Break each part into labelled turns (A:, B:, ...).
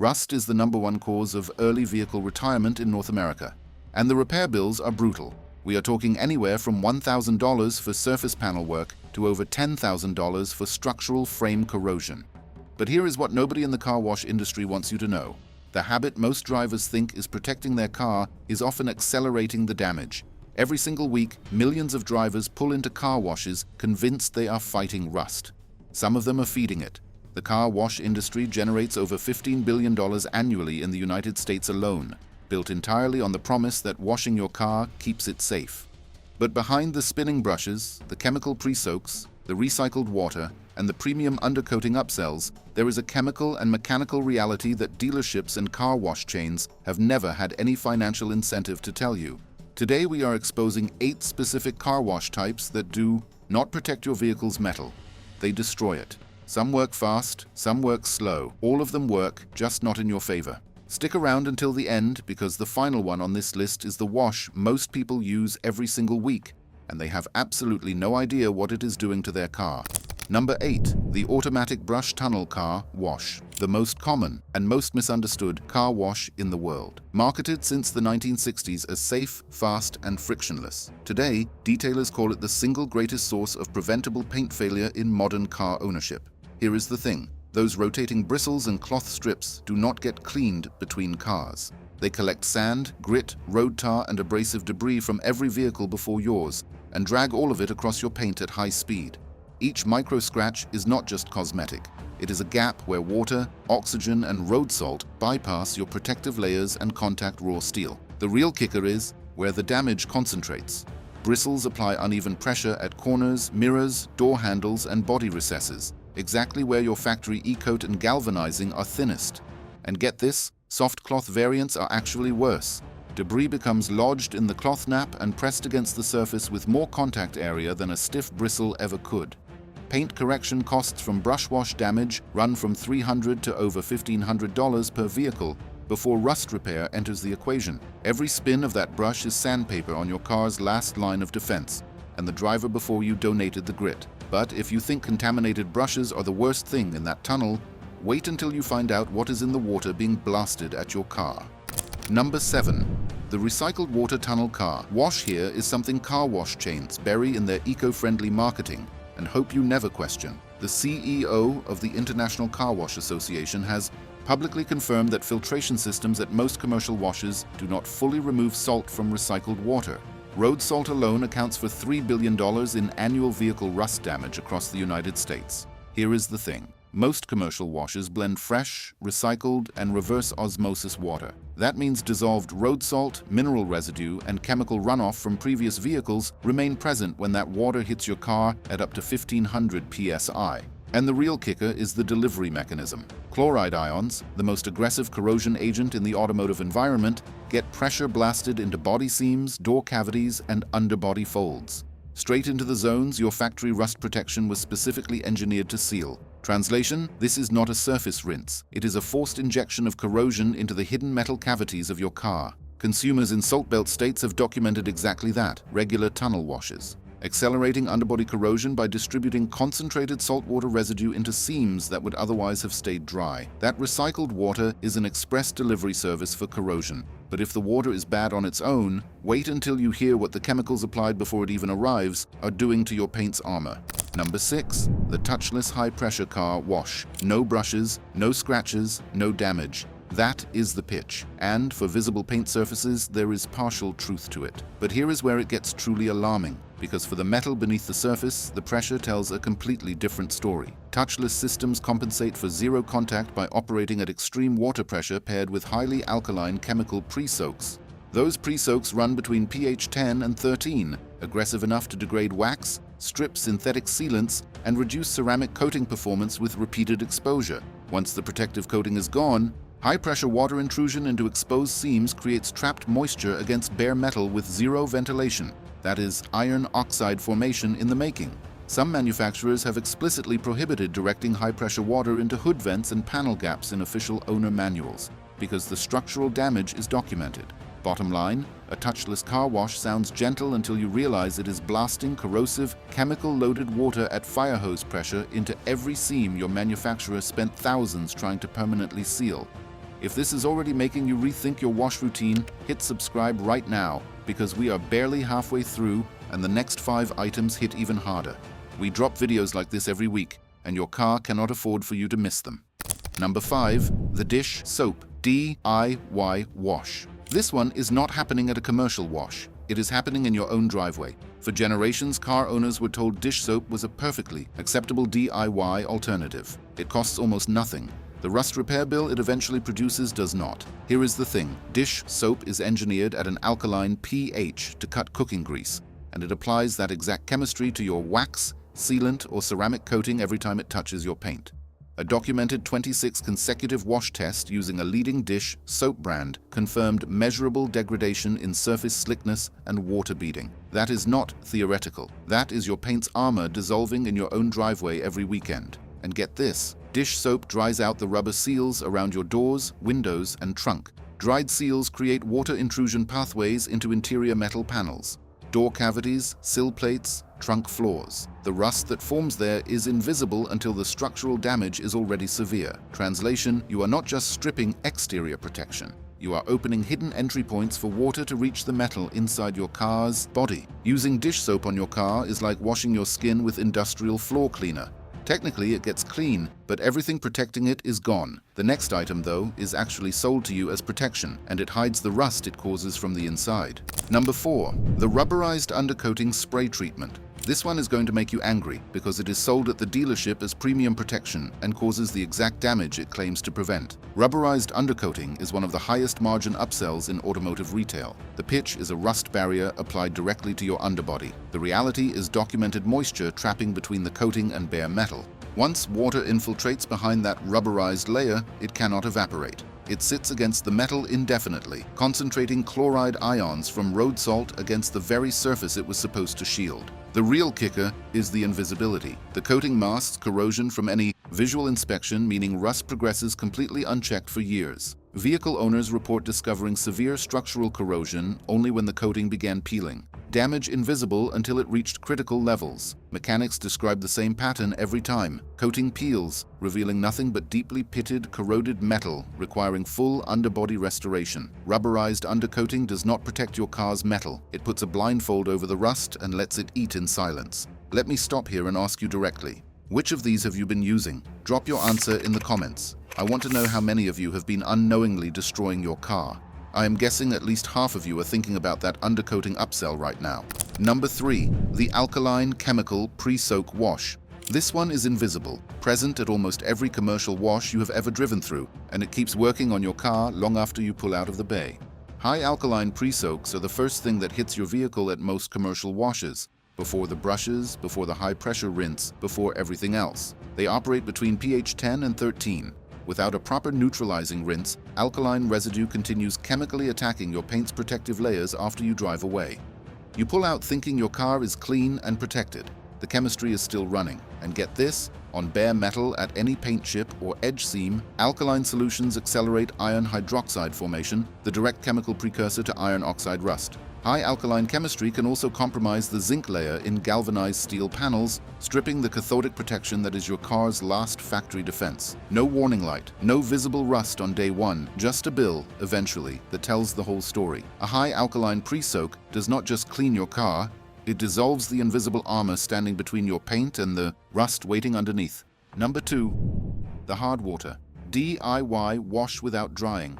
A: Rust is the #1 cause of early vehicle retirement in North America, and the repair bills are brutal. We are talking anywhere from $1,000 for surface panel work to over $10,000 for structural frame corrosion. But here is what nobody in the car wash industry wants you to know. The habit most drivers think is protecting their car is often accelerating the damage. Every single week, millions of drivers pull into car washes convinced they are fighting rust. Some of them are feeding it. The car wash industry generates over $15 billion annually in the United States alone, built entirely on the promise that washing your car keeps it safe. But behind the spinning brushes, the chemical pre-soaks, the recycled water, and the premium undercoating upsells, there is a chemical and mechanical reality that dealerships and car wash chains have never had any financial incentive to tell you. Today we are exposing 8 specific car wash types that do not protect your vehicle's metal. They destroy it. Some work fast, some work slow. All of them work, just not in your favor. Stick around until the end because the final one on this list is the wash most people use every single week, and they have absolutely no idea what it is doing to their car. Number 8. The automatic brush tunnel car wash. The most common and most misunderstood car wash in the world. Marketed since the 1960s as safe, fast, and frictionless. Today, detailers call it the single greatest source of preventable paint failure in modern car ownership. Here is the thing. Those rotating bristles and cloth strips do not get cleaned between cars. They collect sand, grit, road tar, and abrasive debris from every vehicle before yours and drag all of it across your paint at high speed. Each micro scratch is not just cosmetic. It is a gap where water, oxygen, and road salt bypass your protective layers and contact raw steel. The real kicker is where the damage concentrates. Bristles apply uneven pressure at corners, mirrors, door handles, and body recesses, exactly where your factory e-coat and galvanizing are thinnest. And get this, soft cloth variants are actually worse. Debris becomes lodged in the cloth nap and pressed against the surface with more contact area than a stiff bristle ever could. Paint correction costs from brush wash damage run from $300 to over $1,500 per vehicle before rust repair enters the equation. Every spin of that brush is sandpaper on your car's last line of defense, and the driver before you donated the grit. But if you think contaminated brushes are the worst thing in that tunnel, wait until you find out what is in the water being blasted at your car. Number 7. The recycled water tunnel car wash here is something car wash chains bury in their eco-friendly marketing and hope you never question. The CEO of the International Car Wash Association has publicly confirmed that filtration systems at most commercial washes do not fully remove salt from recycled water. Road salt alone accounts for $3 billion in annual vehicle rust damage across the United States. Here is the thing. Most commercial washes blend fresh, recycled, and reverse osmosis water. That means dissolved road salt, mineral residue, and chemical runoff from previous vehicles remain present when that water hits your car at up to 1,500 psi. And the real kicker is the delivery mechanism. Chloride ions, the most aggressive corrosion agent in the automotive environment, get pressure blasted into body seams, door cavities, and underbody folds. Straight into the zones your factory rust protection was specifically engineered to seal. Translation: this is not a surface rinse. It is a forced injection of corrosion into the hidden metal cavities of your car. Consumers in Salt Belt states have documented exactly that: regular tunnel washes. Accelerating underbody corrosion by distributing concentrated saltwater residue into seams that would otherwise have stayed dry. That recycled water is an express delivery service for corrosion. But if the water is bad on its own, wait until you hear what the chemicals applied before it even arrives are doing to your paint's armor. Number 6. The touchless high-pressure car wash. No brushes, no scratches, no damage. That is the pitch. And for visible paint surfaces, there is partial truth to it. But here is where it gets truly alarming, because for the metal beneath the surface, the pressure tells a completely different story. Touchless systems compensate for zero contact by operating at extreme water pressure paired with highly alkaline chemical pre-soaks. Those pre-soaks run between pH 10 and 13, aggressive enough to degrade wax, strip synthetic sealants, and reduce ceramic coating performance with repeated exposure. Once the protective coating is gone, high-pressure water intrusion into exposed seams creates trapped moisture against bare metal with zero ventilation. That is iron oxide formation in the making. Some manufacturers have explicitly prohibited directing high-pressure water into hood vents and panel gaps in official owner manuals, because the structural damage is documented. Bottom line, a touchless car wash sounds gentle until you realize it is blasting corrosive, chemical-loaded water at fire hose pressure into every seam your manufacturer spent thousands trying to permanently seal. If this is already making you rethink your wash routine, hit subscribe right now, because we are barely halfway through and the next 5 items hit even harder. We drop videos like this every week, and your car cannot afford for you to miss them. Number 5. The Dish Soap DIY Wash. This one is not happening at a commercial wash. It is happening in your own driveway. For generations, car owners were told dish soap was a perfectly acceptable DIY alternative. It costs almost nothing. The rust repair bill it eventually produces does not. Here is the thing. Dish soap is engineered at an alkaline pH to cut cooking grease, and it applies that exact chemistry to your wax, sealant, or ceramic coating every time it touches your paint. A documented 26 consecutive wash test using a leading dish soap brand confirmed measurable degradation in surface slickness and water beading. That is not theoretical. That is your paint's armor dissolving in your own driveway every weekend. And get this, dish soap dries out the rubber seals around your doors, windows, and trunk. Dried seals create water intrusion pathways into interior metal panels, door cavities, sill plates, trunk floors. The rust that forms there is invisible until the structural damage is already severe. Translation, you are not just stripping exterior protection. You are opening hidden entry points for water to reach the metal inside your car's body. Using dish soap on your car is like washing your skin with industrial floor cleaner. Technically, it gets clean, but everything protecting it is gone. The next item, though, is actually sold to you as protection, and it hides the rust it causes from the inside. Number 4. The Rubberized Undercoating Spray Treatment. This one is going to make you angry because it is sold at the dealership as premium protection and causes the exact damage it claims to prevent. Rubberized undercoating is one of the highest margin upsells in automotive retail. The pitch is a rust barrier applied directly to your underbody. The reality is documented moisture trapping between the coating and bare metal. Once water infiltrates behind that rubberized layer, it cannot evaporate. It sits against the metal indefinitely, concentrating chloride ions from road salt against the very surface it was supposed to shield. The real kicker is the invisibility. The coating masks corrosion from any visual inspection, meaning rust progresses completely unchecked for years. Vehicle owners report discovering severe structural corrosion only when the coating began peeling. Damage invisible until it reached critical levels. Mechanics describe the same pattern every time. Coating peels, revealing nothing but deeply pitted, corroded metal, requiring full underbody restoration. Rubberized undercoating does not protect your car's metal. It puts a blindfold over the rust and lets it eat in silence. Let me stop here and ask you directly. Which of these have you been using? Drop your answer in the comments. I want to know how many of you have been unknowingly destroying your car. I am guessing at least half of you are thinking about that undercoating upsell right now. Number 3. The Alkaline Chemical Pre-Soak Wash. This one is invisible, present at almost every commercial wash you have ever driven through, and it keeps working on your car long after you pull out of the bay. High alkaline pre-soaks are the first thing that hits your vehicle at most commercial washes. Before the brushes, before the high-pressure rinse, before everything else. They operate between pH 10 and 13. Without a proper neutralizing rinse, alkaline residue continues chemically attacking your paint's protective layers after you drive away. You pull out thinking your car is clean and protected. The chemistry is still running. And get this, on bare metal at any paint chip or edge seam, alkaline solutions accelerate iron hydroxide formation, the direct chemical precursor to iron oxide rust. High alkaline chemistry can also compromise the zinc layer in galvanized steel panels, stripping the cathodic protection that is your car's last factory defense. No warning light, no visible rust on day one, just a bill, eventually, that tells the whole story. A high alkaline pre-soak does not just clean your car, it dissolves the invisible armor standing between your paint and the rust waiting underneath. Number 2. The hard water. DIY wash without drying.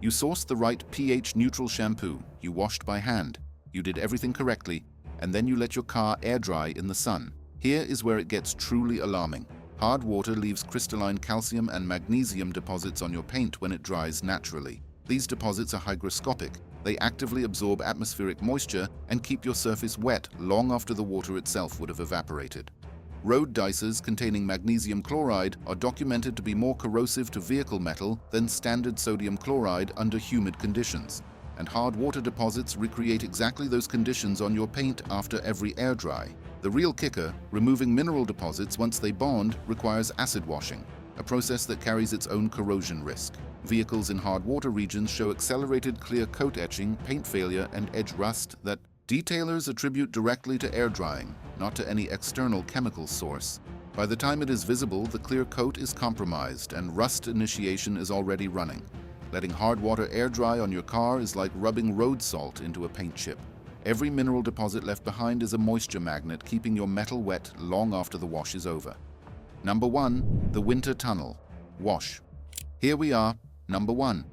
A: You sourced the right pH-neutral shampoo, you washed by hand, you did everything correctly, and then you let your car air dry in the sun. Here is where it gets truly alarming. Hard water leaves crystalline calcium and magnesium deposits on your paint when it dries naturally. These deposits are hygroscopic. They actively absorb atmospheric moisture and keep your surface wet long after the water itself would have evaporated. Road dicers containing magnesium chloride are documented to be more corrosive to vehicle metal than standard sodium chloride under humid conditions. And hard water deposits recreate exactly those conditions on your paint after every air dry. The real kicker, removing mineral deposits once they bond, requires acid washing, a process that carries its own corrosion risk. Vehicles in hard water regions show accelerated clear coat etching, paint failure, and edge rust that detailers attribute directly to air drying, not to any external chemical source. By the time it is visible, the clear coat is compromised and rust initiation is already running. Letting hard water air dry on your car is like rubbing road salt into a paint chip. Every mineral deposit left behind is a moisture magnet, keeping your metal wet long after the wash is over. Number 1. The winter tunnel. Wash. Here we are, number 1.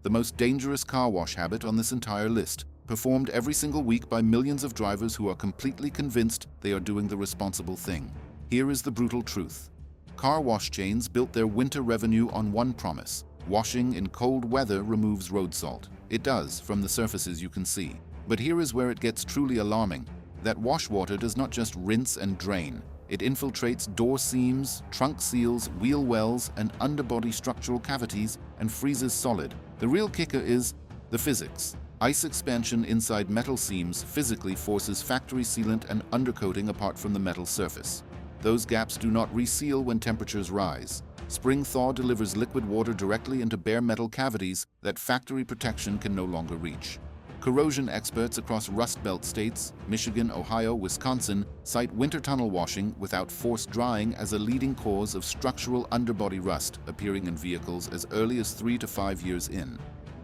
A: The most dangerous car wash habit on this entire list, performed every single week by millions of drivers who are completely convinced they are doing the responsible thing. Here is the brutal truth. Car wash chains built their winter revenue on one promise: washing in cold weather removes road salt. It does, from the surfaces you can see. But here is where it gets truly alarming. That wash water does not just rinse and drain. It infiltrates door seams, trunk seals, wheel wells, and underbody structural cavities and freezes solid. The real kicker is the physics. Ice expansion inside metal seams physically forces factory sealant and undercoating apart from the metal surface. Those gaps do not reseal when temperatures rise. Spring thaw delivers liquid water directly into bare metal cavities that factory protection can no longer reach. Corrosion experts across Rust Belt states, Michigan, Ohio, Wisconsin, cite winter tunnel washing without forced drying as a leading cause of structural underbody rust appearing in vehicles as early as 3 to 5 years in.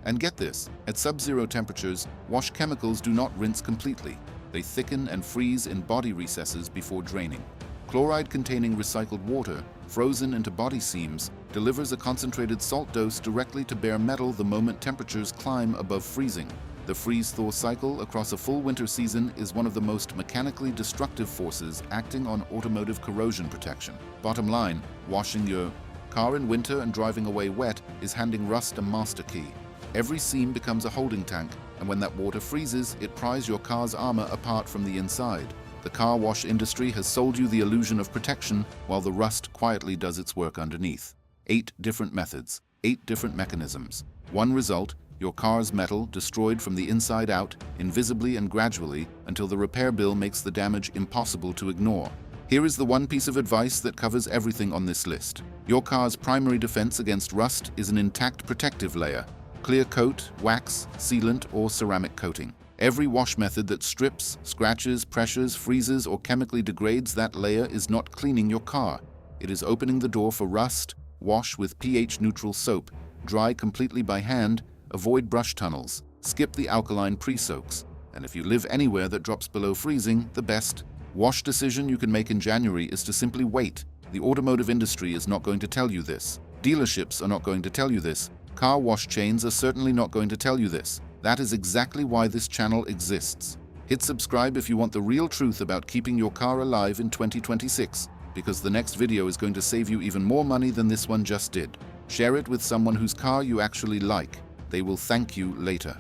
A: And get this, at sub-zero temperatures, wash chemicals do not rinse completely. They thicken and freeze in body recesses before draining. Chloride-containing recycled water, frozen into body seams, delivers a concentrated salt dose directly to bare metal the moment temperatures climb above freezing. The freeze-thaw cycle across a full winter season is one of the most mechanically destructive forces acting on automotive corrosion protection. Bottom line, washing your car in winter and driving away wet is handing rust a master key. Every seam becomes a holding tank, and when that water freezes, it pries your car's armor apart from the inside. The car wash industry has sold you the illusion of protection while the rust quietly does its work underneath. 8 different methods, 8 different mechanisms. One result: your car's metal destroyed from the inside out, invisibly and gradually, until the repair bill makes the damage impossible to ignore. Here is the one piece of advice that covers everything on this list. Your car's primary defense against rust is an intact protective layer: clear coat, wax, sealant, or ceramic coating. Every wash method that strips, scratches, pressures, freezes, or chemically degrades that layer is not cleaning your car. It is opening the door for rust. Wash with pH-neutral soap. Dry completely by hand. Avoid brush tunnels. Skip the alkaline pre-soaks. And if you live anywhere that drops below freezing, the best wash decision you can make in January is to simply wait. The automotive industry is not going to tell you this. Dealerships are not going to tell you this. Car wash chains are certainly not going to tell you this. That is exactly why this channel exists. Hit subscribe if you want the real truth about keeping your car alive in 2026, because the next video is going to save you even more money than this one just did. Share it with someone whose car you actually like. They will thank you later.